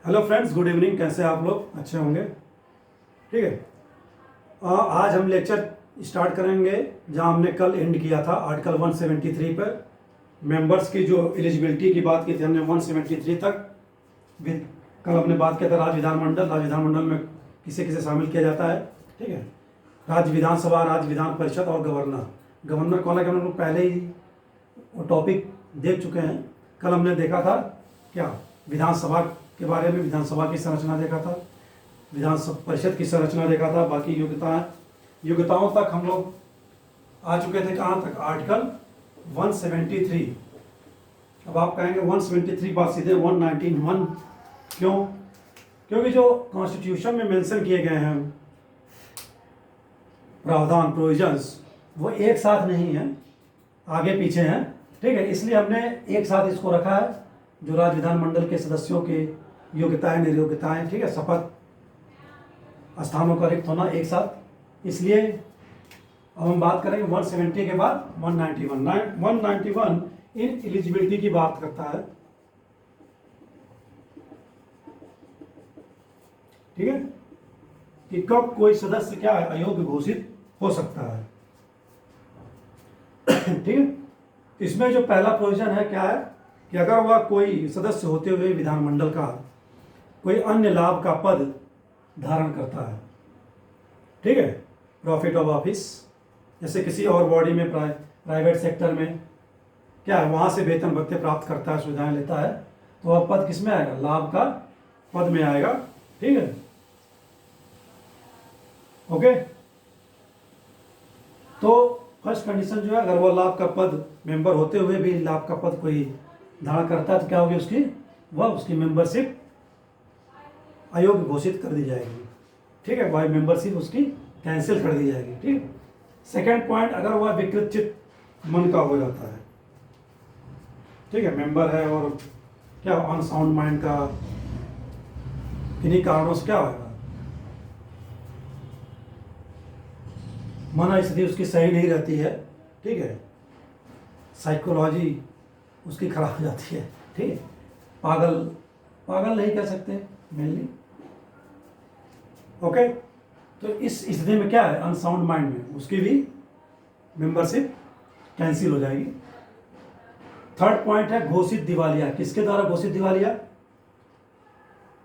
Hello friends, good evening. कैसे हैं आप लोग? अच्छे होंगे। ठीक है। आज हम लेक्चर स्टार्ट करेंगे जहां हमने कल एंड किया था, आर्टिकल 173 पर। मेंबर्स की जो एलिजिबिलिटी की बात की थी हमने 173 तक। कल हमने बात किया था राज्य विधानमंडल में किसे किसे शामिल किया जाता है। ठीक है। राज्य विधानसभा, राज्य विधान परिषद और गवर्नर। गवर्नर कौन है कि हम लोग पहले ही वो टॉपिक देख चुके हैं। कल हमने देखा था क्या, विधानसभा के बारे में, विधानसभा की संरचना देखा था, विधान परिषद की संरचना देखा था, बाकी योग्यताओं तक हम लोग आ चुके थे। कहाँ तक? आर्टिकल 173। अब आप कहेंगे 173 बात सीधे 191 क्यों? क्योंकि जो कॉन्स्टिट्यूशन में मेंशन किए गए हैं प्रावधान, प्रोविजंस, वो एक साथ नहीं है, आगे पीछे हैं। ठीक है, इसलिए हमने एक साथ इसको रखा है। जो राज्य विधानमंडल के सदस्यों के योग्यताएं, निर्योग्यताएं, ठीक है, शपथ स्थानों का रिक्त होना एक साथ। इसलिए अब हम बात करेंगे 170 के बाद 191। 191 इन एलिजिबिलिटी की बात करता है। ठीक है, कि कब कोई सदस्य क्या है, अयोग्य घोषित हो सकता है। ठीक है, इसमें जो पहला प्रोविजन है क्या है कि अगर वह कोई सदस्य होते हुए विधानमंडल का कोई अन्य लाभ का पद धारण करता है, ठीक है, प्रॉफिट ऑफ ऑफिस, जैसे किसी और बॉडी में, प्राइवेट सेक्टर में क्या है, वहाँ से वेतन भत्ते प्राप्त करता है, सुविधाएं लेता है, तो वह पद किस में आएगा? लाभ का पद में आएगा। ठीक है, ओके। तो फर्स्ट कंडीशन जो है, अगर वह लाभ का पद, मेंबर होते हुए भी लाभ का पद कोई धारण करता है, तो क्या होगी उसकी? उसकी मेंबरशिप अयोग्य घोषित कर दी जाएगी। ठीक है, वह मेंबरशिप उसकी कैंसिल कर दी जाएगी। ठीक। सेकेंड पॉइंट, अगर वह विकृत चित्त मन का हो जाता है, ठीक है, मेंबर है और क्या अनसाउंड माइंड का, किन्हीं कारणों से क्या होगा, मन स्थिति उसकी सही नहीं रहती है। ठीक है, साइकोलॉजी उसकी खराब हो जाती है। ठीक है, पागल नहीं कह सकते मेनली। ओके, तो इस स्थिति में क्या है, अनसाउंड माइंड में उसकी भी मेंबरशिप कैंसिल हो जाएगी। थर्ड पॉइंट है घोषित दिवालिया। किसके द्वारा घोषित दिवालिया?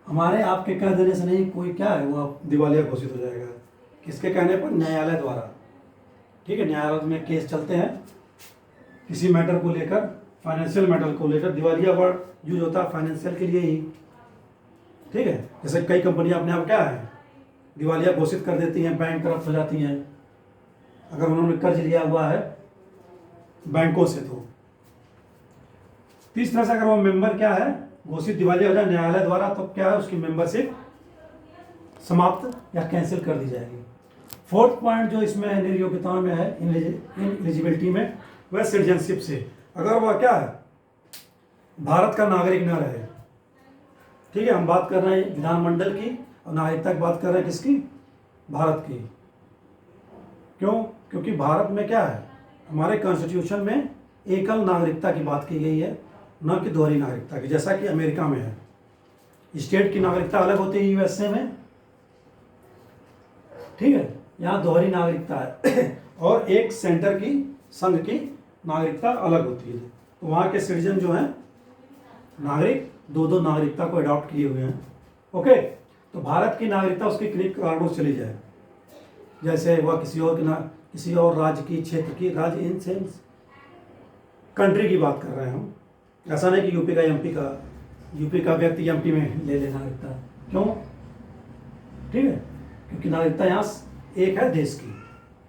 हमारे आपके कह देने से नहीं, कोई क्या है वो दिवालिया घोषित हो जाएगा। किसके कहने पर? न्यायालय द्वारा। ठीक है, न्यायालय में केस चलते हैं किसी मैटर को लेकर, फाइनेंशियल मैटर को लेकर। दिवालिया वर्ड यूज होता है फाइनेंशियल के लिए ही। ठीक है, जैसे कई कंपनियां अपने आप क्या है, दिवालिया घोषित कर देती हैं, बैंक करप्ट हो जाती हैं अगर उन्होंने कर्ज लिया हुआ है बैंकों से। तो तीस तरह से अगर वो मेंबर क्या है, घोषित दिवालिया हो जाए न्यायालय द्वारा, तो क्या है, उसकी मेंबरशिप समाप्त या कैंसिल कर दी जाएगी। फोर्थ पॉइंट जो इसमें निर्योग्यताओं में है, इन एलिजिबिलिटी में, वह सिटीजनशिप से। अगर वह क्या है, भारत का नागरिक न रहे। ठीक है, हम बात कर रहे हैं विधानमंडल की, और नागरिकता की बात कर रहे हैं किसकी? भारत की। क्यों? क्योंकि भारत में क्या है, हमारे कॉन्स्टिट्यूशन में एकल नागरिकता की बात की गई है, न कि दोहरी नागरिकता की, जैसा कि अमेरिका में है। स्टेट की नागरिकता अलग होती है यूएसए में। ठीक है, यहाँ दोहरी नागरिकता है और एक सेंटर की, संघ की नागरिकता अलग होती है। तो वहाँ के सिटीजन जो हैं, नागरिक, दो नागरिकता को अडॉप्ट किए हुए हैं। ओके, तो भारत की नागरिकता उसके किन्हीं कारणों से चली जाए, जैसे वह किसी और राज्य की, क्षेत्र की, राज्य इन सेंस कंट्री की बात कर रहे हैं हम। ऐसा नहीं कि यूपी का व्यक्ति एमपी में ले नागरिकता। क्यों? ठीक है, क्योंकि नागरिकता यहाँ एक है, देश की,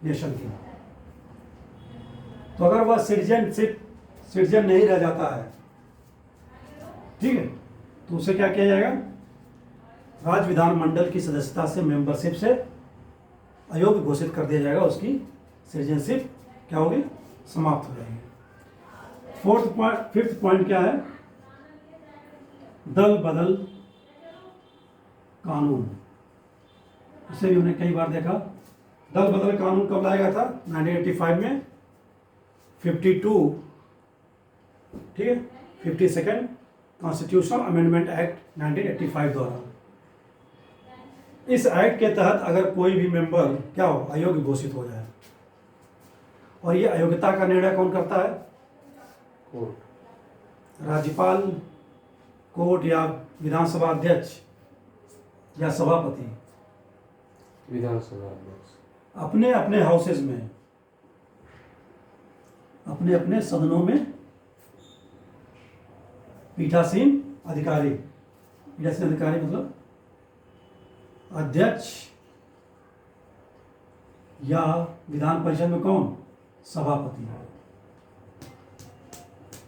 नेशन की। तो अगर वह सिटीजन नहीं रह जाता है, ठीक है, तो उसे क्या किया जाएगा? राज्य विधानमंडल की सदस्यता से, मेंबरशिप से अयोग्य घोषित कर दिया जाएगा। उसकी सिटीजनशिप क्या होगी? समाप्त हो जाएगी। फिफ्थ पॉइंट क्या है? दल बदल कानून। इसे भी हमने कई बार देखा। दल बदल कानून कब लाया गया था? 1985 में 52, ठीक है, 52nd कॉन्स्टिट्यूशनल अमेंडमेंट एक्ट 1985 द्वारा। इस एक्ट के तहत अगर कोई भी मेंबर क्या हो, अयोग्य घोषित हो जाए, और ये अयोग्यता का निर्णय कौन करता है? कोर्ट। राज्यपाल, कोर्ट, या विधानसभा अध्यक्ष, या सभापति। विधानसभा अध्यक्ष अपने अपने हाउसेज में, अपने अपने सदनों में पीठासीन अधिकारी, पीठासीन अधिकारी मतलब अध्यक्ष, या विधान परिषद में कौन? सभापति।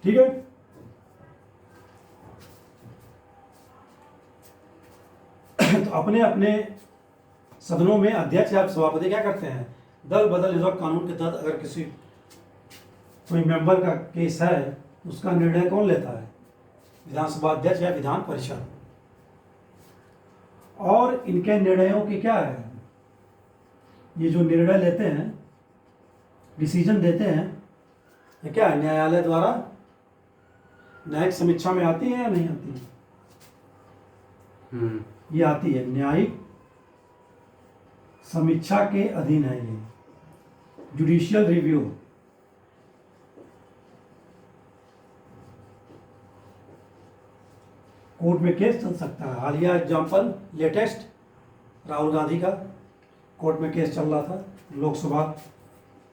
ठीक है। तो अपने अपने सदनों में अध्यक्ष या सभापति क्या करते हैं? दल बदल निरोधक कानून के तहत अगर किसी कोई मेंबर का केस है, उसका निर्णय कौन लेता है? विधानसभा अध्यक्ष या विधान परिषद। और इनके निर्णयों की क्या है, ये जो निर्णय लेते हैं, डिसीजन देते हैं, ये क्या है? न्यायालय द्वारा न्यायिक समीक्षा में आती है या नहीं आती है? ये आती है, न्यायिक समीक्षा के अधीन है ये, जुडिशियल रिव्यू। कोर्ट में केस चल सकता है। हालिया एग्जाम्पल लेटेस्ट राहुल गांधी का कोर्ट में केस चल रहा था, लोकसभा।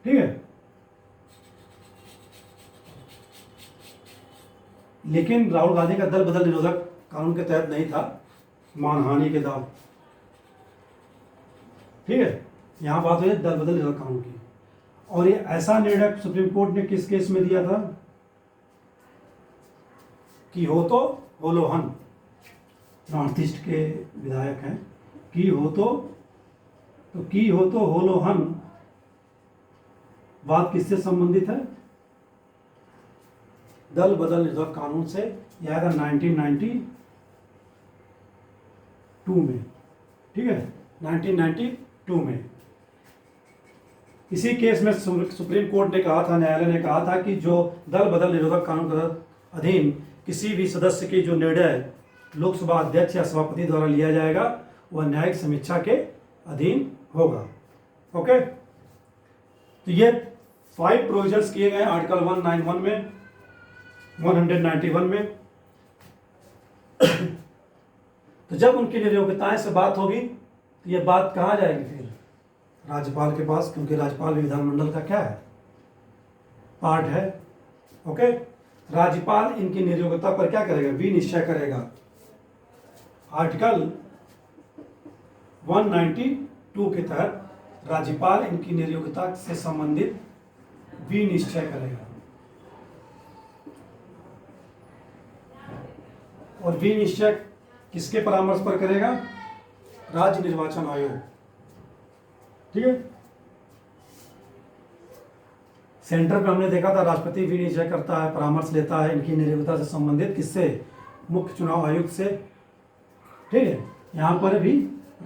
ठीक है। लेकिन राहुल गांधी का दल बदल निरोधक कानून के तहत नहीं था, मानहानि के दाव। ठीक है। यहां बात हुई दल बदल निरोधक कानून की। और ये ऐसा निर्णय सुप्रीम कोर्ट ने किस केस में दिया था? कि हो तो होलोहन, नॉर्थ ईस्ट के विधायक हैं, की हो तो होलोहन बात किससे संबंधित है? दल बदल निरोधक कानून से। यह था 1992 में। ठीक है, 1992 में। इसी केस में सुप्रीम कोर्ट ने कहा था, न्यायालय ने कहा था कि जो दल बदल निरोधक कानून के अधीन किसी भी सदस्य की जो निर्णय लोकसभा अध्यक्ष या सभापति द्वारा लिया जाएगा, वह न्यायिक समीक्षा के अधीन होगा। ओके। तो ये 5 प्रोविजंस किए गए आर्टिकल 191 में, 191 में। तो जब उनकी नियोक्ताएं से बात होगी, तो ये बात कहाँ जाएगी फिर? राज्यपाल के पास, क्योंकि राज्यपाल विधानमंडल का क्या है? पार्ट है। ओके। राज्यपाल इनकी नियोक्ता पर क्या करेगा? विनिश्चय करेगा। आर्टिकल 192 के तहत राज्यपाल इनकी नियोक्ता से संबंधित विनिश्चय करेगा। और विनिश्चय किसके परामर्श पर करेगा? राज्य निर्वाचन आयोग। ठीक है। सेंटर पे हमने देखा था राष्ट्रपति विनिश्चय करता है, परामर्श लेता है इनकी नियोक्ता से संबंधित, किससे? मुख्य चुनाव आयुक्त से। ठीक है। यहां पर भी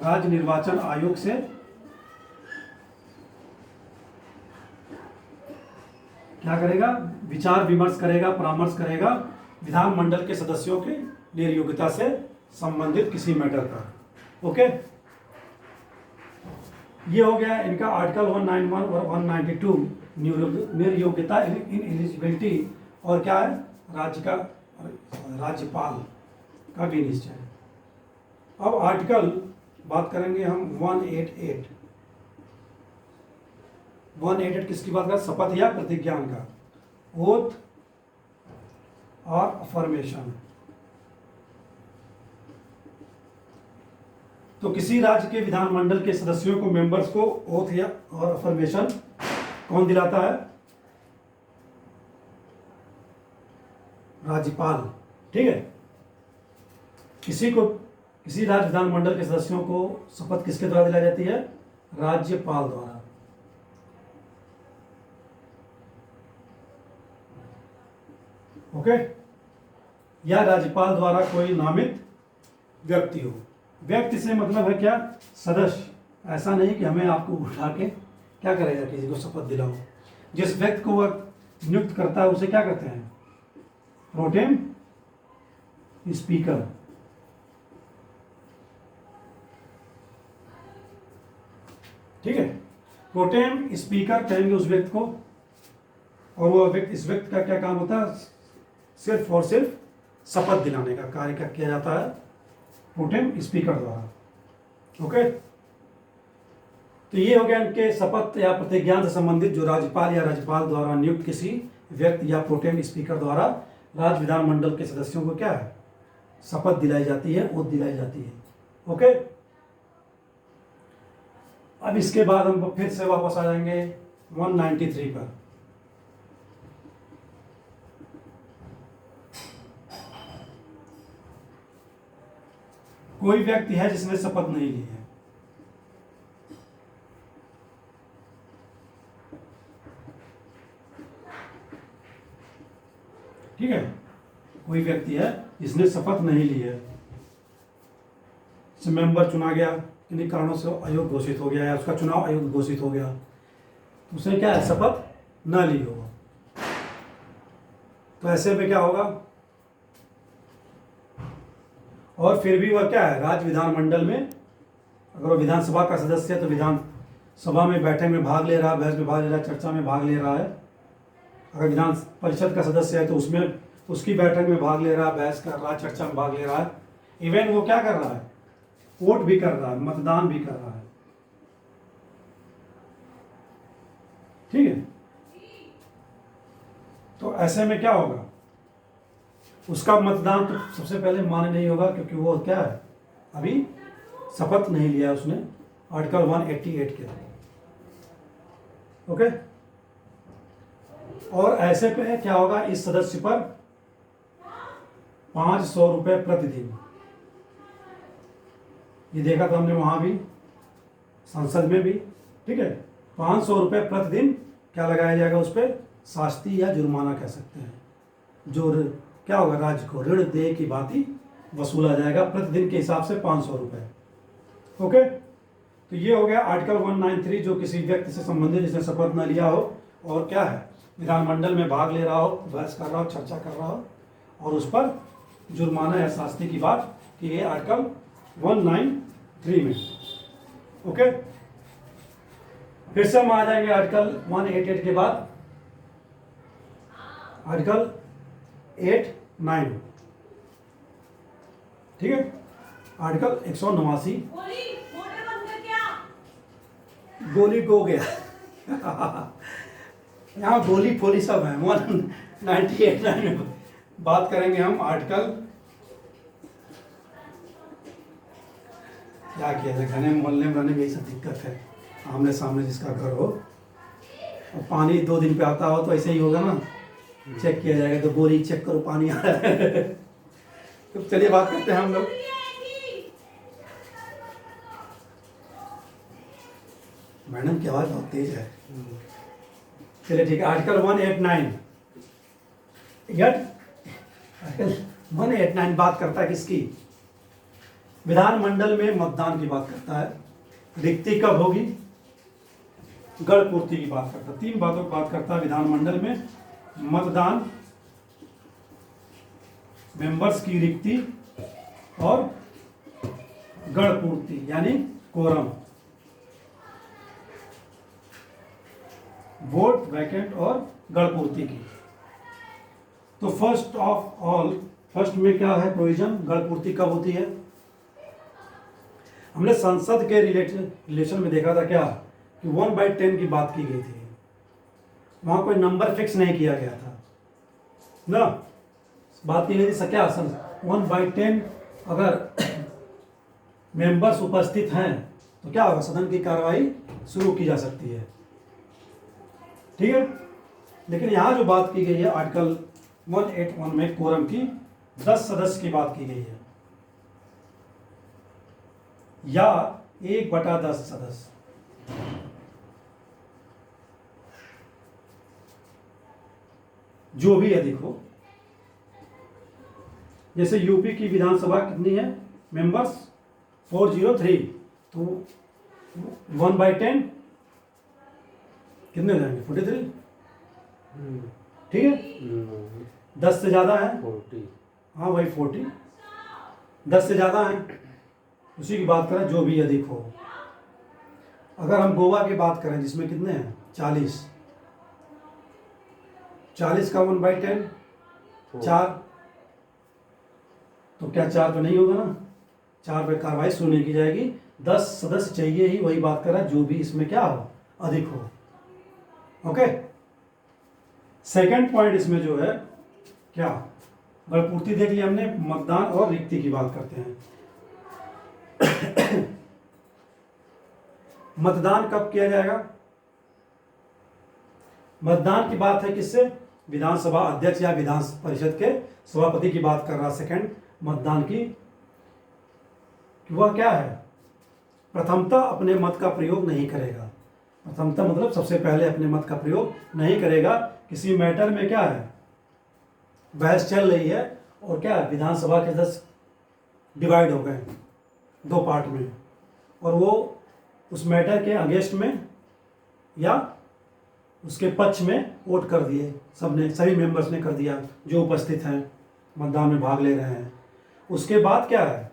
राज्य निर्वाचन आयोग से क्या करेगा? विचार विमर्श करेगा, परामर्श करेगा विधानमंडल के सदस्यों की नियोक्ता से संबंधित किसी मैटर का। ओके। ये हो गया इनका आर्टिकल 191 और 192, नियोक्ता इन एलिजिबिलिटी, और क्या है? राज्यपाल का विनिश्चय। अब आर्टिकल बात करेंगे हम 188। 188 किसकी बात करें? शपथ या प्रतिज्ञान का, ओथ और अफर्मेशन। तो किसी राज्य के विधानमंडल के सदस्यों को, मेंबर्स को ओथ या और अफर्मेशन कौन दिलाता है? राज्यपाल। ठीक है। किसी राज्य विधानमंडल के सदस्यों को शपथ किसके द्वारा दिलाई जाती है? राज्यपाल द्वारा। ओके। या राज्यपाल द्वारा कोई नामित व्यक्ति हो। व्यक्ति से मतलब है क्या? सदस्य। ऐसा नहीं कि हमें आपको उठा के क्या करेगा, किसी को शपथ दिलाओ। जिस व्यक्ति को वह नियुक्त करता है उसे क्या कहते हैं? Pro tem speaker. ठीक है, प्रोटेम स्पीकर कहेंगे उस व्यक्ति को, और वो व्यक्ति, इस व्यक्ति का क्या काम होता है, सिर्फ और सिर्फ शपथ दिलाने का कार्य क्या किया जाता है प्रोटेम स्पीकर द्वारा। ओके, तो ये हो गया इनके शपथ या प्रतिज्ञान से संबंधित, जो राज्यपाल या राज्यपाल द्वारा नियुक्त किसी व्यक्ति या प्रोटेम स्पीकर द्वारा राज्य विधानमंडल के सदस्यों को क्या है, शपथ दिलाई जाती है, ओथ दिलाई जाती है। ओके, अब इसके बाद हम फिर से वापस आ जाएंगे 193 पर। कोई व्यक्ति है जिसने शपथ नहीं ली है, ठीक है, कोई व्यक्ति है जिसने शपथ नहीं ली है, मेंबर चुना गया, किन्हीं कारणों से अयोग्य घोषित हो गया या उसका चुनाव अयोग्य घोषित हो गया, तो उसने क्या है, शपथ न ली होगा। तो ऐसे में क्या होगा, और फिर भी वह क्या है, राज्य विधानमंडल में अगर वो विधानसभा का सदस्य है तो विधानसभा में बैठक में भाग ले रहा है, बहस में भाग ले रहा है, चर्चा में भाग ले रहा है। अगर विधान परिषद का सदस्य है तो उसमें उसकी बैठक में भाग ले रहा है, बहस कर रहा है, चर्चा में भाग ले रहा है। इवन वो क्या कर रहा है, वोट भी कर रहा है, मतदान भी कर रहा है। ठीक है, तो ऐसे में क्या होगा, उसका मतदान तो सबसे पहले मान्य नहीं होगा, क्योंकि वो क्या है, अभी शपथ नहीं लिया उसने आर्टिकल 188 के। ओके, और ऐसे पे क्या होगा, इस सदस्य पर 500 रुपये प्रतिदिन, ये देखा था हमने वहां भी, संसद में भी। ठीक है, 500 रुपये प्रतिदिन क्या लगाया जाएगा उस पर, शास्ति या जुर्माना कह सकते हैं, जो क्या होगा, राज्य को ऋण दे की भांति वसूला जाएगा प्रतिदिन के हिसाब से 500 रुपये। ओके, तो ये हो गया आर्टिकल 193, जो किसी व्यक्ति से संबंधित जिसने शपथ न लिया हो और क्या है, विधानमंडल में भाग ले रहा हो, बहस कर रहा हो, चर्चा कर रहा हो, और उस पर जुर्माना या शास्ति की बात की है आर्टिकल 193 में। ओके, फिर से हम आ जाएंगे आर्टिकल 188 के बाद आर्टिकल 89। ठीक है, आर्टिकल 189, गोली गो गया यहाँ गोली फोली सब है। 198 में बात करेंगे हम आर्टिकल, क्या किया जाए, घने मोहल्ले में रहने में यही सब दिक्कत है, आमने सामने जिसका घर हो, और पानी 2 दिन पे आता हो तो ऐसे ही होगा ना, चेक किया जाएगा, तो बोरी चेक करो पानी आ रहा है। तो चलिए बात करते हैं हम लोग। मैडम की आवाज़ बहुत तेज है। चलिए ठीक है, आर्टिकल 189, आर्टिकल 189 बात करता है किसकी, विधानमंडल में मतदान की बात करता है, रिक्ति कब होगी, गढ़ पूर्ति की बात करता है, 3 बातों की बात करता है विधानमंडल में, मतदान, मेंबर्स की रिक्ति और गढ़ पूर्ति यानी कोरम, वोट वैकेंट और गढ़ पूर्ति की। तो फर्स्ट ऑफ ऑल, फर्स्ट में क्या है प्रोविजन, गढ़ पूर्ति कब होती है। हमने संसद के रिलेशन में देखा था क्या कि 1/10 की बात की गई थी, वहां कोई नंबर फिक्स नहीं किया गया था ना, बात की गई थी क्या, 1/10 अगर मेंबर्स उपस्थित हैं तो क्या होगा, सदन की कार्रवाई शुरू की जा सकती है। ठीक है, लेकिन यहां जो बात की गई है आर्टिकल 181 में कोरम की 10 सदस्य की बात की गई है, या 1/10 सदस्य। जो भी अधिक हो, जैसे यूपी की विधानसभा कितनी है मेंबर्स, 403, तो 1/10 कितने हो जाएंगे, 43। ठीक है, 10 से ज्यादा है 40, हाँ वही 40, 10 से ज़्यादा हैं उसी की बात करें, जो भी अधिक हो। अगर हम गोवा की बात करें जिसमें कितने हैं 40, 40 का 1/10 4, तो क्या 4 तो नहीं होगा ना, 4 पे कार्रवाई सुनने की जाएगी। 10 सदस्य चाहिए ही, वही बात कर रहा है, जो भी इसमें क्या हो अधिक हो। ओके, सेकंड पॉइंट इसमें जो है क्या, पूर्ति देख लिया हमने, मतदान और रिक्ति की बात करते हैं। मतदान कब किया जाएगा? मतदान की बात है किससे? विधानसभा अध्यक्ष या विधान परिषद के सभापति की बात कर रहा। सेकंड मतदान की, वह क्या है, प्रथमतः अपने मत का प्रयोग नहीं करेगा। प्रथमतः मतलब सबसे पहले अपने मत का प्रयोग नहीं करेगा। किसी मैटर में क्या है, बहस चल रही है और क्या है, विधानसभा के सदस्य डिवाइड हो गए 2 पार्ट में, और वो उस मैटर के अगेंस्ट में या उसके पक्ष में वोट कर दिए, सबने, सभी मेंबर्स ने कर दिया जो उपस्थित हैं, मतदान में भाग ले रहे हैं। उसके बाद क्या है,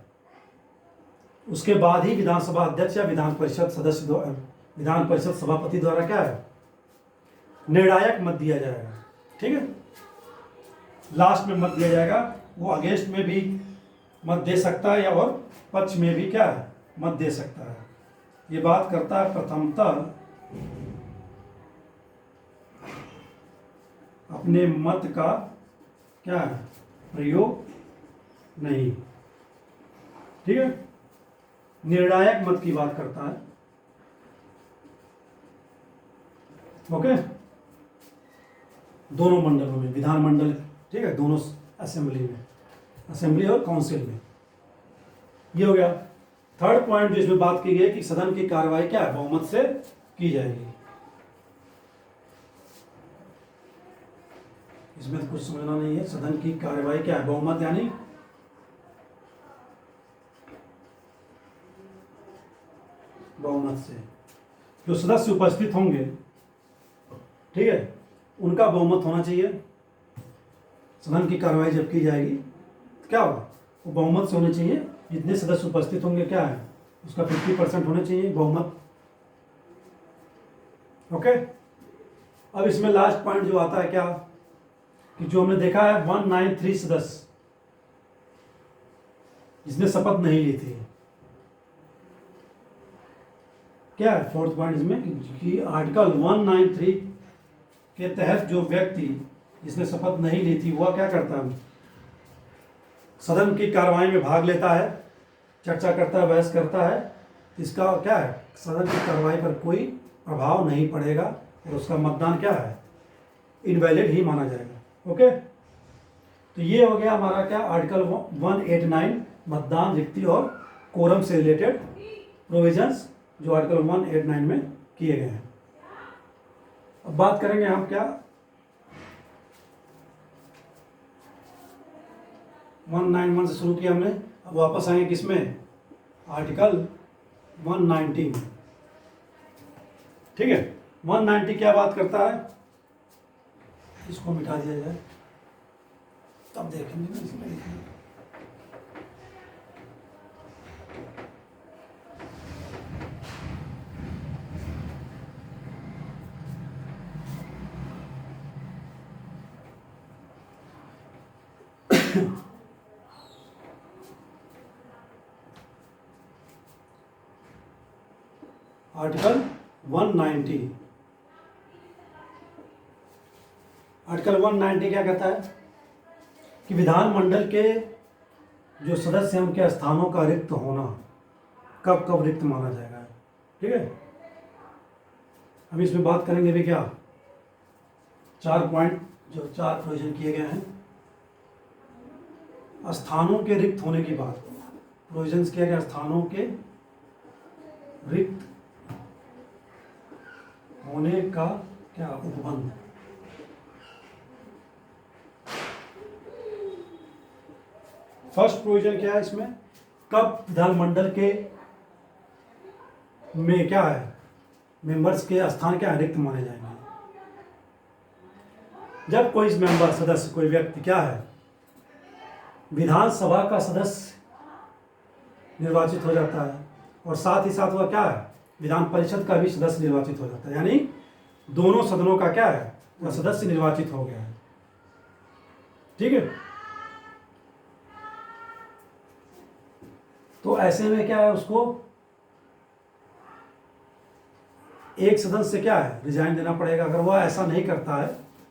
उसके बाद ही विधानसभा अध्यक्ष या विधान परिषद सदस्य विधान परिषद सभापति द्वारा क्या है, निर्णायक मत दिया जाएगा। ठीक है, लास्ट में मत दिया जाएगा। वो अगेंस्ट में भी मत दे सकता है या और पक्ष में भी क्या है, मत दे सकता है। ये बात करता है प्रथमतः अपने मत का क्या है, प्रयोग नहीं। ठीक है, निर्णायक मत की बात करता है। ओके, दोनों मंडलों में, विधानमंडल, ठीक है, दोनों असेंबली में, असेंबली और काउंसिल में। ये हो गया। थर्ड पॉइंट जो इसमें बात की गई कि सदन की कार्रवाई क्या है, बहुमत से की जाएगी। इसमें तो कुछ समझना नहीं है। सदन की कार्रवाई क्या है, बहुमत यानी बहुमत से जो सदस्य उपस्थित होंगे, ठीक है, उनका बहुमत होना चाहिए। सदन की कार्रवाई जब की जाएगी तो क्या होगा, वो बहुमत से होने चाहिए। जितने सदस्य उपस्थित होंगे क्या है, उसका 50% होना चाहिए बहुमत। ओके, अब इसमें लास्ट पॉइंट जो आता है क्या, कि जो हमने देखा है 193 सदस्य जिसने शपथ नहीं ली थी, क्या है फोर्थ पॉइंट इसमें कि आर्टिकल 193 के तहत जो व्यक्ति जिसने शपथ नहीं ली थी वह क्या करता है, सदन की कार्रवाई में भाग लेता है, चर्चा करता है, बहस करता है। इसका क्या है, सदन की कार्रवाई पर कोई प्रभाव नहीं पड़ेगा और उसका मतदान क्या है, इनवैलिड ही माना जाएगा। ओके, तो ये हो गया हमारा क्या, आर्टिकल 189 मतदान, रिक्ति और कोरम से रिलेटेड प्रोविजंस जो आर्टिकल 189 में किए गए हैं। अब बात करेंगे हम क्या, 191 से शुरू किया हमने, अब वापस आएंगे किसमें, आर्टिकल 190 में। ठीक है, 190 क्या बात करता है, इसको मिटा दिया जाए तब देखेंगे ना, इसमें देखेंगे। आर्टिकल 190, आर्टिकल 190 क्या कहता है कि विधानमंडल के जो सदस्य हैं उनके स्थानों का रिक्त होना कब कब रिक्त माना जाएगा। ठीक है, हम इसमें बात करेंगे भी क्या, 4 पॉइंट जो 4 प्रोविजन किए गए हैं। स्थानों के रिक्त होने की बात, प्रोविजंस किया गया स्थानों के रिक्त होने का क्या उपबंध। फर्स्ट प्रोविजन क्या है इसमें, कब विधानमंडल के में क्या है, मेंबर्स के स्थान क्या है, रिक्त माने जाएंगे। जब कोई मेंबर, सदस्य, कोई व्यक्ति क्या है, विधानसभा का सदस्य निर्वाचित हो जाता है, और साथ ही साथ वह क्या है, विधान परिषद का भी सदस्य निर्वाचित हो जाता है। यानी दोनों सदनों का क्या है, वह सदस्य निर्वाचित हो गया है। ठीक है। तो ऐसे में क्या है, उसको एक सदन से क्या है, रिजाइन देना पड़ेगा। अगर वह ऐसा नहीं करता है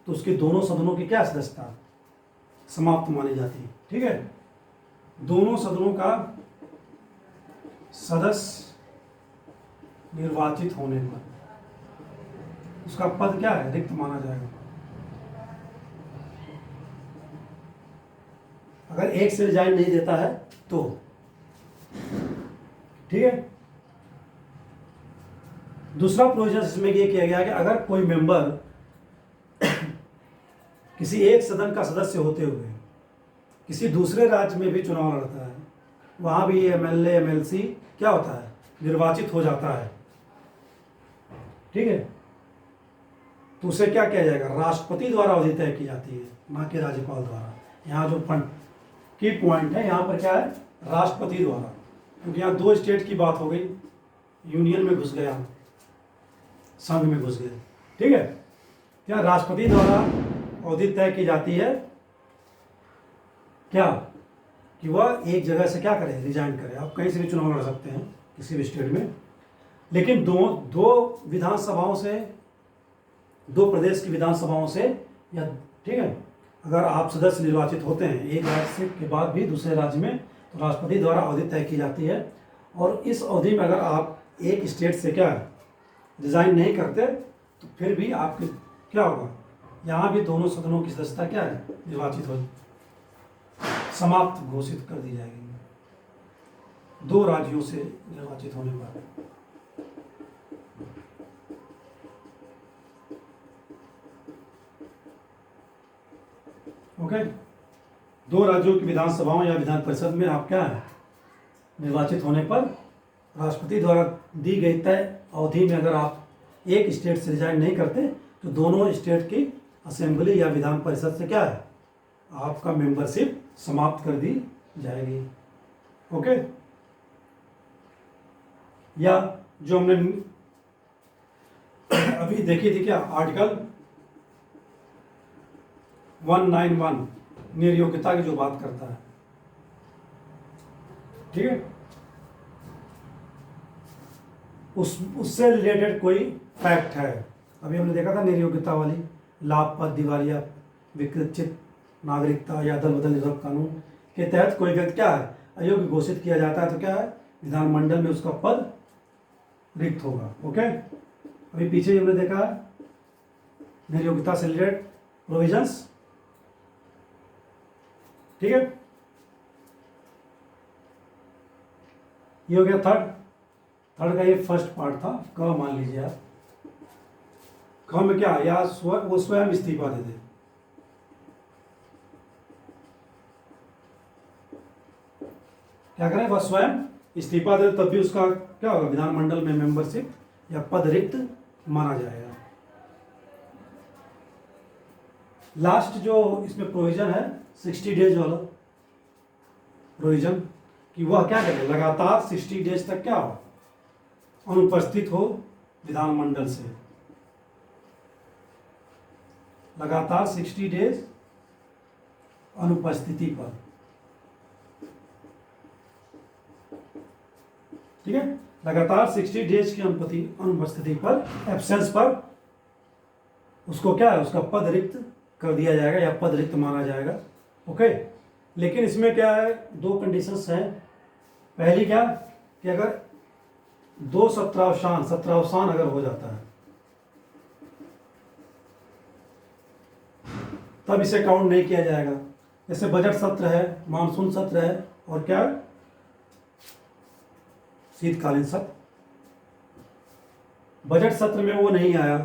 तो उसकी दोनों सदनों की क्या सदस्यता समाप्त मानी जाती है। ठीक है। दोनों सदनों का सदस्य निर्वाचित होने पर उसका पद क्या है, रिक्त माना जाएगा। अगर एक से रिजाइन नहीं देता है तो। ठीक है। दूसरा प्रोविजन इसमें ये किया गया कि अगर कोई मेंबर किसी एक सदन का सदस्य होते हुए किसी दूसरे राज्य में भी चुनाव लड़ता है, वहां भी एमएलए एमएलसी क्या होता है, निर्वाचित हो जाता है। ठीक है। तो उसे क्या किया जाएगा, राष्ट्रपति द्वारा अवधि तय की जाती है, ना कि राज्यपाल द्वारा। यहाँ जो की पॉइंट है, यहाँ पर क्या है, राष्ट्रपति द्वारा, क्योंकि यहाँ दो स्टेट की बात हो गई, यूनियन में घुस गया, संघ में घुस गए। ठीक है। क्या राष्ट्रपति द्वारा अवधि तय की जाती है, क्या कि वह एक जगह से क्या करे, रिजाइन करे। आप कहीं से भी चुनाव लड़ सकते हैं किसी भी स्टेट में, लेकिन दो विधानसभाओं से, दो प्रदेश की विधानसभाओं से, या ठीक है, अगर आप सदस्य निर्वाचित होते हैं एक राज्य के बाद भी दूसरे राज्य में, तो राष्ट्रपति द्वारा अवधि तय की जाती है। और इस अवधि में अगर आप एक स्टेट से क्या रिजाइन नहीं करते तो फिर भी आपके क्या होगा, यहाँ भी दोनों सदनों की सदस्यता क्या है, निर्वाचित हो, समाप्त घोषित कर दी जाएगी दो राज्यों से निर्वाचित होने पर। ओके। दो राज्यों की विधानसभाओं या विधान परिषद में आप क्या है, निर्वाचित होने पर राष्ट्रपति द्वारा दी गई तय अवधि में अगर आप एक स्टेट से रिजाइन नहीं करते तो दोनों स्टेट की असेंबली या विधान परिषद से क्या है, आपका मेंबरशिप समाप्त कर दी जाएगी। ओके। या जो हमने अभी देखी थी क्या, आर्टिकल 191 निर्योग्यता की जो बात करता है। ठीक है। उससे रिलेटेड कोई फैक्ट है, अभी हमने देखा था निर्योग्यता वाली, लाभ, पद, दिवालिया, विकृत नागरिकता या दल बदल निरोधक कानून के तहत कोई व्यक्ति क्या है, अयोग्य घोषित किया जाता है तो क्या है, विधानमंडल में उसका पद रिक्त होगा। ओके। अभी पीछे हमने देखा निर्योग्यता से रिलेटेड प्रोविजंस। ठीक है। ये हो गया थर्ड का ये फर्स्ट पार्ट था। क मान लीजिए आप, क में क्या, या वो स्वयं इस्तीफा दे दे। क्या करें, वह स्वयं इस्तीफा दे, तब भी उसका क्या होगा, विधानमंडल में मेंबरशिप या पद रिक्त माना जाएगा। लास्ट जो इसमें प्रोविजन है 60 डेज वाला प्रोविजन, कि वह क्या करे, लगातार 60 डेज तक क्या हो, अनुपस्थित हो विधानमंडल से, लगातार 60 डेज अनुपस्थिति पर। ठीक है। लगातार 60 डेज की अनुपस्थिति पर, एब्सेंस पर, उसको क्या है, उसका पद रिक्त कर दिया जाएगा या पद रिक्त माना जाएगा। ओके। लेकिन इसमें क्या है, दो कंडीशंस हैं। पहली क्या कि अगर दो सत्रावसान अगर हो जाता है तब इसे काउंट नहीं किया जाएगा। जैसे बजट सत्र है, मानसून सत्र है, और क्या शीतकालीन सत्र। बजट सत्र में वो नहीं आया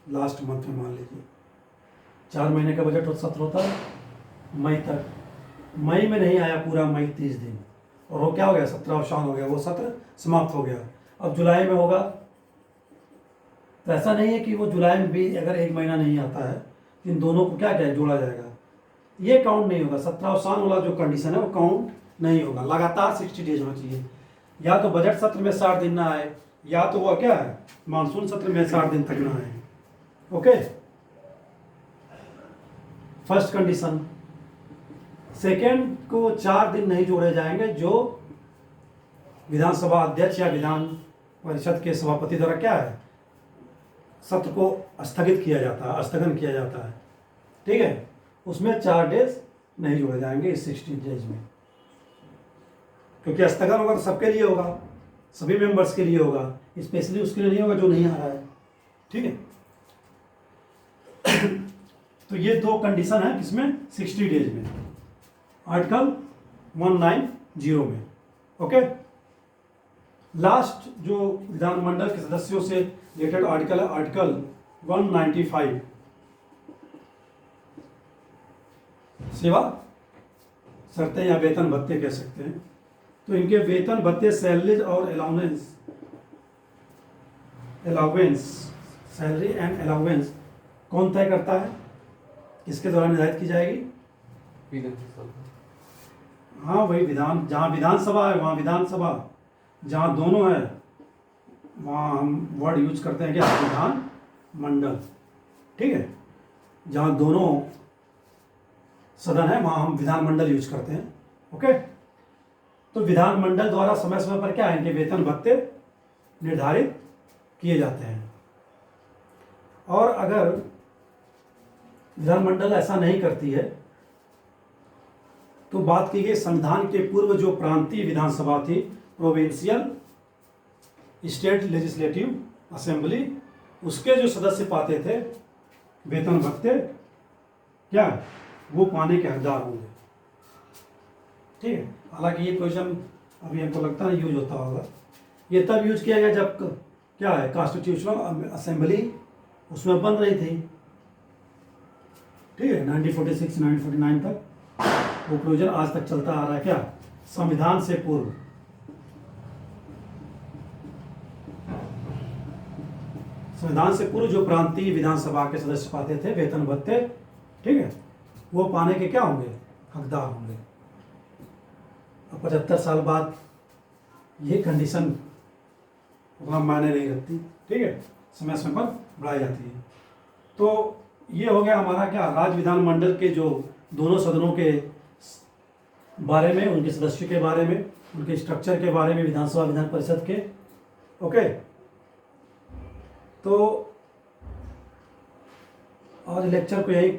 लास्ट मंथ में, मान लीजिए 4 महीने का बजट सत्र होता है मई तक, मई में नहीं आया पूरा मई 30 दिन, और वो क्या हो गया, सत्रावसान हो गया, वो सत्र समाप्त हो गया। अब जुलाई में होगा, तो ऐसा नहीं है कि वो जुलाई में भी अगर 1 महीना नहीं आता है, इन दोनों को क्या जोड़ा जाएगा, ये काउंट नहीं होगा। सत्रावसान वाला जो कंडीशन है वो काउंट नहीं होगा, लगातार 60 डेज होना चाहिए। या तो बजट सत्र में 60 दिन ना आए, या तो वह क्या है मानसून सत्र में 60 दिन तक ना आए। Okay, first condition. सेकेंड को 4 दिन नहीं जोड़े जाएंगे जो विधानसभा अध्यक्ष या विधान परिषद के सभापति द्वारा क्या है सत्र को स्थगित किया जाता है, स्थगन किया जाता है। ठीक है, उसमें 4 डेज नहीं जोड़े जाएंगे इस 60 डेज में, क्योंकि स्थगन होगा तो सबके लिए होगा, सभी मेंबर्स के लिए होगा, स्पेशली उसके लिए नहीं होगा जो नहीं आ रहा है। ठीक है, तो ये 2 कंडीशन है किसमें 60 डेज में, आर्टिकल 190 में। ओके, लास्ट जो विधानमंडल के सदस्यों से रिलेटेड आर्टिकल है आर्टिकल 195, सेवा शर्तें या वेतन भत्ते कह सकते हैं। तो इनके वेतन भत्ते, सैलरीज और अलाउंस सैलरी एंड अलाउंस कौन तय करता है, किसके द्वारा निर्धारित की जाएगी? विधानसभा। हाँ, वही विधान, जहाँ विधानसभा है वहाँ विधानसभा, जहाँ दोनों है वहाँ हम वर्ड यूज करते हैं क्या, विधान मंडल। ठीक है, जहाँ दोनों सदन है वहाँ हम विधानमंडल यूज करते हैं। ओके, तो विधानमंडल द्वारा समय समय पर क्या है इनके वेतन भत्ते निर्धारित किए जाते हैं। और अगर विधानमंडल ऐसा नहीं करती है तो बात की गई संविधान के पूर्व जो प्रांतीय विधानसभा थी, प्रोविंशियल स्टेट लेजिस्लेटिव असेंबली, उसके जो सदस्य पाते थे वेतन भत्ते क्या वो पाने के हकदार होंगे। ठीक है, हालांकि ये क्वेश्चन अभी हमको लगता है यूज होता होगा, ये तब यूज किया गया जब क्या है कॉन्स्टिट्यूशनल असेंबली उसमें बन रही थी। ठीक है, 1946 1949 तक वो प्रोविजन आज तक चलता आ रहा है। क्या, संविधान से पूर्व। संविधान से पूर्व जो प्रांतीय विधानसभा के सदस्य पाते थे वेतन भत्ते, ठीक है, वो पाने के क्या होंगे, हकदार होंगे। अब 75 साल बाद ये कंडीशन उतना मायने नहीं रखती। ठीक है, समय समय पर बढ़ाई जाती है। तो ये हो गया हमारा क्या, राज्य विधानमंडल के जो दोनों सदनों के बारे में, उनके सदस्यों के बारे में, उनके स्ट्रक्चर के बारे में, विधानसभा विधान परिषद के। ओके, तो आज लेक्चर को यही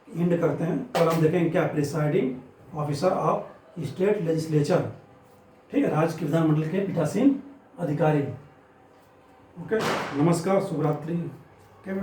एंड करते हैं। कल हम देखेंगे क्या, presiding officer of state legislature. ठीक है, राज्य के विधानमंडल के पीठासीन अधिकारी। ओके, नमस्कार, शुभ रात्रि। क्या